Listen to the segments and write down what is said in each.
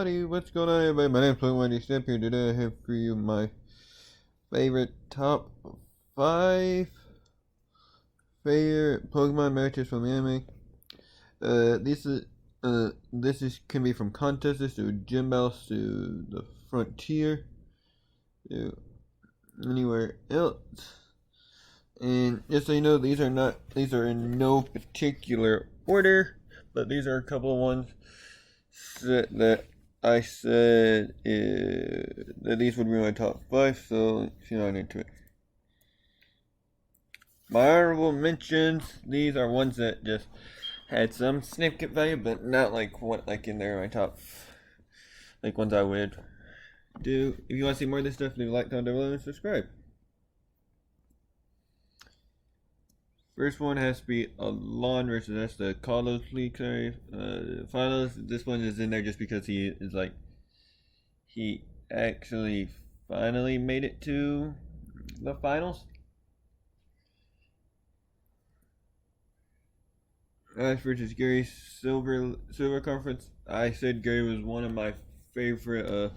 Howdy, what's going on everybody? My name's Pokemon Step here. Today I have for you my favorite top 5 favorite Pokemon matches from anime. This can be from contests to gym battles to the frontier to anywhere else. And just so you know, these are in no particular order, but these are a couple of ones that I said that these would be my top 5, so let's get on into it. My honorable mentions, these are ones that just had some significant value, but not like in there my top, like ones I would do. If you want to see more of this stuff, leave a like down below and subscribe. First one has to be Alon versus that's the Carlos League series. Finals. This one is in there just because he actually finally made it to the finals. Ash versus Gary Silver Conference. I said Gary was one of my favorite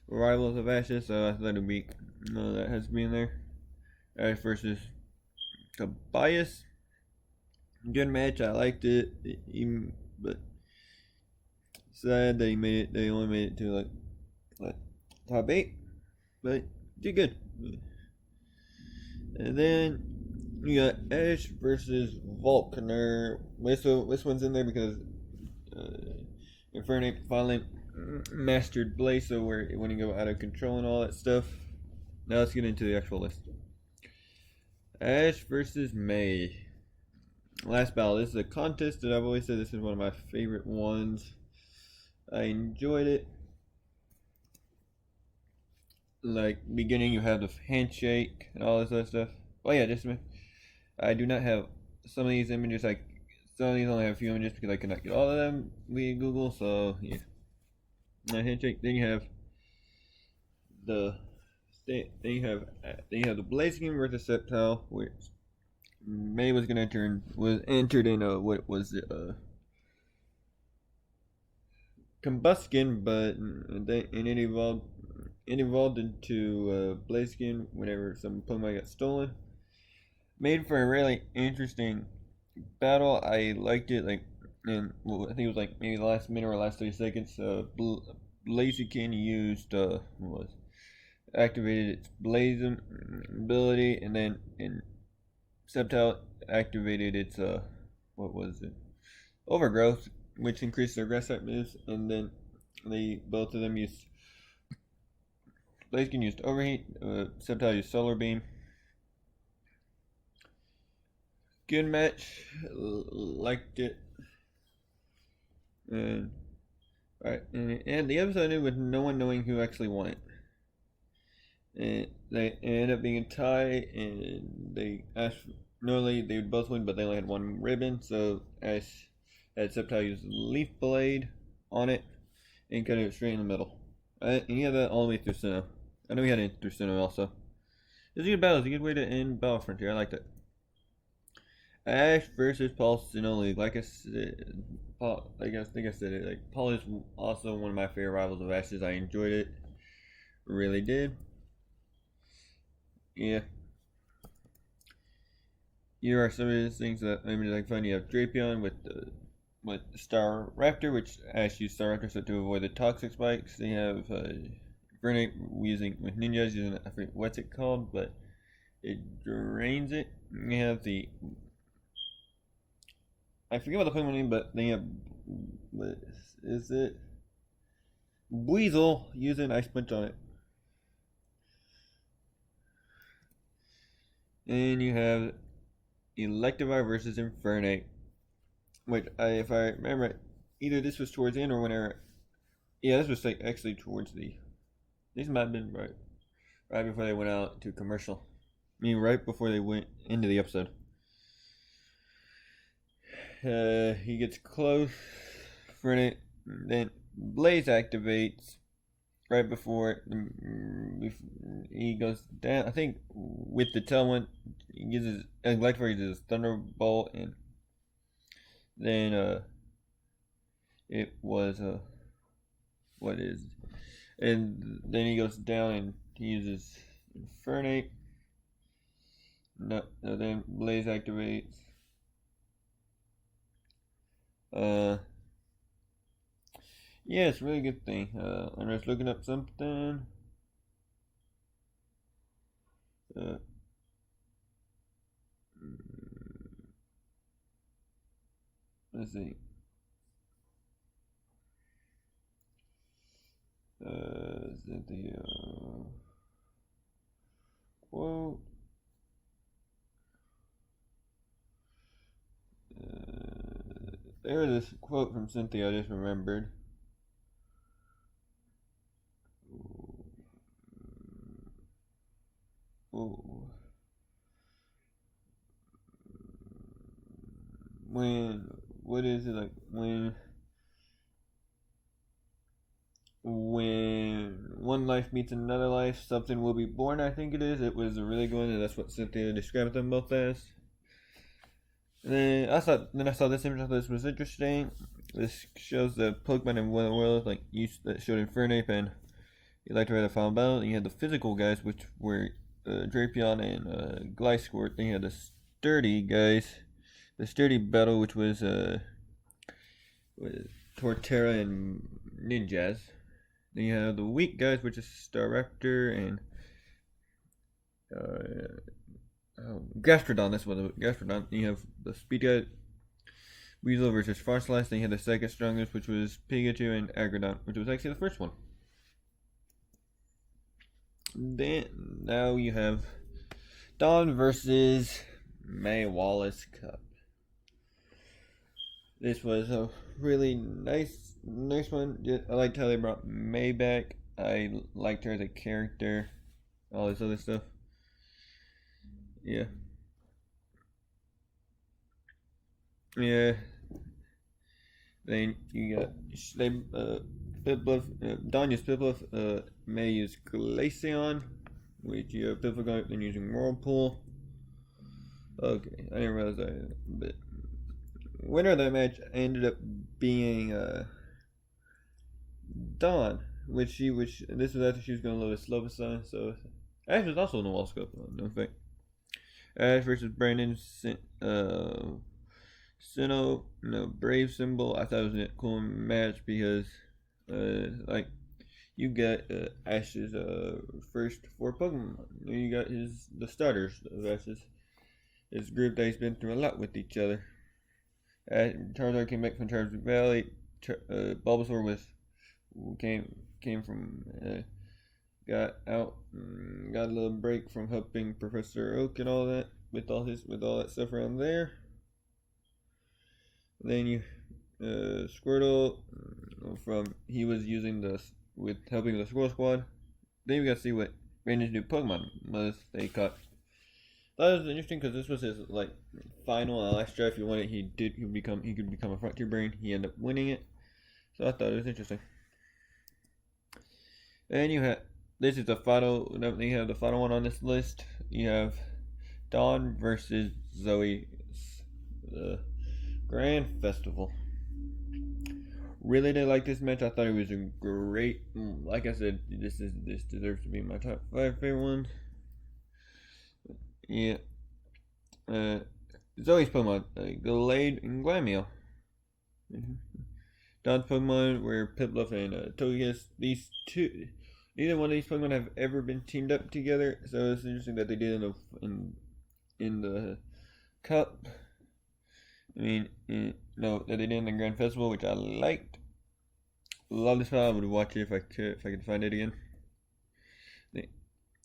rivals of Ash's, so I thought it'd be that has to be in there. Ash versus Tobias. Good match. I liked it, but sad that they only made it to like top 8, but did good. And then you got Ash versus Volkner. This one's in there because Infernape finally mastered Blazo where it wouldn't go out of control and all that stuff. Now let's get into the actual list. Ash versus May. Last battle. This is a contest that I've always said this is one of my favorite ones. I enjoyed it. Like beginning, you have the handshake and all this other stuff. Oh yeah, just a minute. I do not have some of these images. Like some of these only have a few images because I could not get all of them via Google. So yeah, handshake. Then you have the the Blaziken versus Sceptile, which May was entered in what was it Combuskin, but it evolved into Blaziken whenever some Pokemon got stolen. Made for a really interesting battle. I liked it. And I think it was like maybe the last minute or last 30 seconds. Blaziken used activated its Blazing ability, and then Sceptile activated its Overgrowth, which increased their grass type moves, and then both of them used Blaziken used Overheat, Sceptile used Solar Beam. Good match, liked it. And alright, and the episode ended with no one knowing who actually won it. And they ended up being a tie, and normally they would both win, but they only had one ribbon, so Ash had Sceptile use Leaf Blade on it and cut it straight in the middle. And he had that all the way through Sinnoh. I know he had it through Sinnoh also. It was a good battle. It was a good way to end Battle Frontier. I liked it. Ash versus Paul Sinnoh League. Like I said, Paul, I think I said it. Like Paul is also one of my favorite rivals of Ash's. I enjoyed it. Really did. Yeah. Here are some of the things that I mean, like fun. You have Drapion with Star Raptor, which Ash used Star Raptor so to avoid the toxic spikes. They have Infernape using with ninjas using I forget what's it called, but it drains it. You have I forget what the Pokemon name, but they have what is it? Weasel using Ice Punch on it. And you have Electivire versus Infernape, which if I remember, either this was towards the end or whenever. Yeah, this was actually towards the. These might have been right before they went out to commercial. I mean, right before they went into the episode. He gets close for it, then Blaze activates. Right before he goes down, I think with the Tailwind, he uses Electivire uses Thunderbolt, and then it was what is, and then he goes down and he uses Infernape. No, then Blaze activates. Yeah, it's a really good thing. I'm just looking up something. Uh, let's see. Is it the quote? There was this quote from Cynthia I just remembered. Oh. What is it like when one life meets another life, something will be born, I think it is. It was a really good one, and that's what Cynthia described them both as. And then I saw this image. I thought this was interesting. This shows the Pokemon in one world, like that showed Infernape and Electrowave Final Battle. And you had the physical guys, which were Drapion and Gliscor. Then you had the sturdy guys, the sturdy battle, which was Torterra and Ninjas. Then you have the weak guys, which is Staraptor and Gastrodon. That's what it was. Gastrodon. Then you have the speed guy, Weasel versus Farslash. Then you had the second strongest, which was Pikachu and Aggrodon, which was actually the first one. Then now you have Dawn versus May Wallace Cup. This was a really nice one. I liked how they brought May back. I liked her as a character. All this other stuff. Yeah. Yeah. Then you got Piplup. Dawn used Piplup. May use Glaceon, which you have Piplup then using Whirlpool. Okay, I didn't realize that, but winner of that match ended up being Dawn, which this was after she was going to load a Slowbacon, so Ash was also in the wall scope, no fact. Ash versus Brandon Sinnoh, Brave Symbol. I thought it was a cool match because like you got Ash's first 4 Pokemon. You got the starters of Ash's his group that he's been through a lot with each other. Charizard came back from Charles Valley. Bulbasaur came from got out, got a little break from helping Professor Oak and all that with all that stuff around there. Then you Squirtle he was using with helping the Squirrel Squad. Then you got to see what Brandon's new Pokemon was they caught. That was interesting because this was his final and last draft. He wanted he could become a Frontier Brain. He ended up winning it, so I thought it was interesting. And this is the final. They have the final one on this list. You have Dawn versus Zoe, the Grand Festival. Really did like this match. I thought it was a great. Like I said, this deserves to be my top 5 favorite ones. Yeah. Zoe's Pokemon, Gallade and Glameow. Dawn's Pokemon were Piplup and Togekiss. Neither one of these Pokemon have ever been teamed up together, so it's interesting that they did in the Cup. That they did in the Grand Festival, which I liked. Love this file. I would watch it if I could find it again. I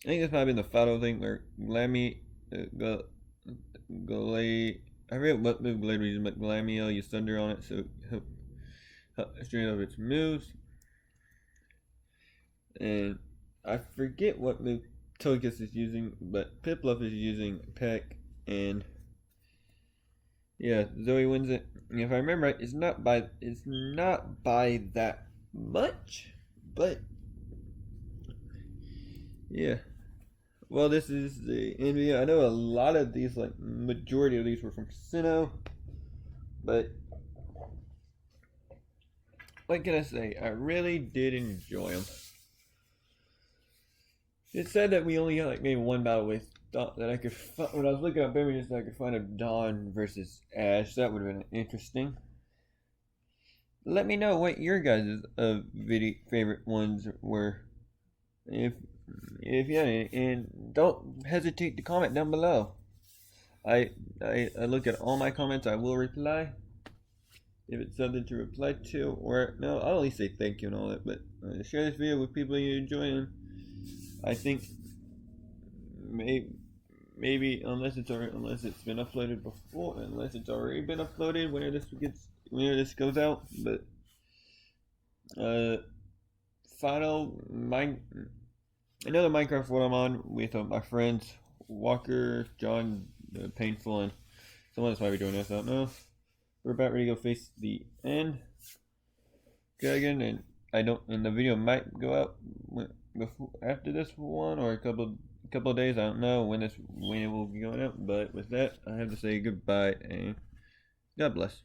think this might have been the final thing where Glammy, Glade. I forget what move Glade was using, but Glameow used Thunder on it, so straight up its moves. And I forget what move Togekiss is using, but Piplup is using Peck, and yeah, Zoe wins it. And if I remember right, it's not by that much, but yeah. Well, this is the NBA. I know a lot of these, majority of these were from Sinnoh, but what can I say? I really did enjoy them. It said that we only got like maybe one battle with that I could when I was looking up images that I could find a Dawn versus Ash. That would have been interesting. Let me know what your guys' video favorite ones were, if you had any, and don't hesitate to comment down below. I look at all my comments. I will reply if it's something to reply to, or no, I'll only say thank you and all that. But share this video with people you enjoy, and I think maybe unless it's been uploaded before, unless it's already been uploaded whenever this goes out. But another Minecraft what I'm on with my friends Walker, John, Painful, and someone else might be doing this. I don't know. We're about ready to go face the end dragon, and the video might go out before after this one, or a couple of days. I don't know when it will be going out. But with that, I have to say goodbye and God bless.